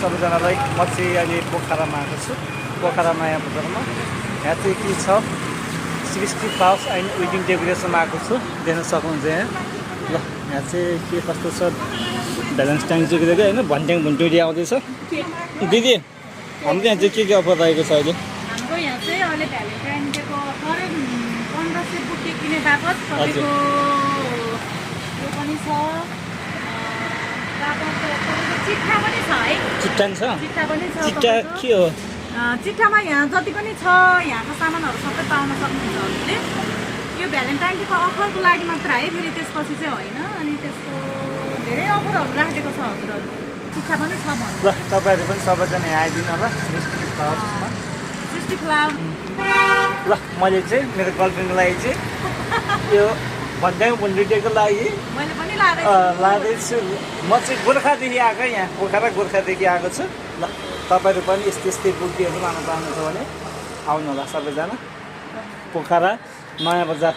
सबैजनालाई। म चाहिँ अहिले पोखरामा आएको छु, पोखरा नयाँ बजारमा। यहाँ चाहिँ के छ 60 फ्लावर्स एन्ड वेडिङ डेकोरेसनमा आएको छु, देख्न सक्नुहुन्छ यहाँ। ल यहाँ चाहिँ के कस्तो छ भ्यालेन्टाइन डेको होइन, भन्ट्याङ भुन्टुरी आउँदैछ। दिदी हाम्रो यहाँ चाहिँ के अफर रहेको छ अहिले? हाम्रो यहाँ चाहिँ अहिले भ्यालेन्टाइन डेको अफर 1500 बुके किने बापत तपाईँको यो पनि छ, चिट्ठा पनि छ है। चिट्टा छ? चिट्ठा पनि छ। चिट्टा के हो? चिट्ठामा यहाँ जति पनि छ यहाँको सामानहरू सबै पाउन सक्नुहुन्छ हजुरले। यो भ्यालेन्टाइन डेको अफरको लागि मात्र है, फेरि त्यसपछि चाहिँ होइन। अनि त्यसको धेरै अफरहरू राखेको छ हजुरहरू। चिट्ठा पनि छ भन्नु। ल तपाईँहरू पनि सबैजना यहाँ आइदिनु होला 60 फ्लावर्समा। 60 फ्लावर। ल मैले चाहिँ मेरो गर्लफ्रेन्डको लागि चाहिँ यो भन्ट्याङ भुन्टुरीको लागि मैले पनि लाँदै लाँदैछु। म चाहिँ गोर्खादेखि आएको, यहाँ पोखरा गोर्खादेखि आएको छु। ल तपाईँहरू पनि यस्तै यस्तै बुटीहरू लानु चाहनुहुन्छ भने आउनु होला सबैजना। पोखरा नयाँ बजार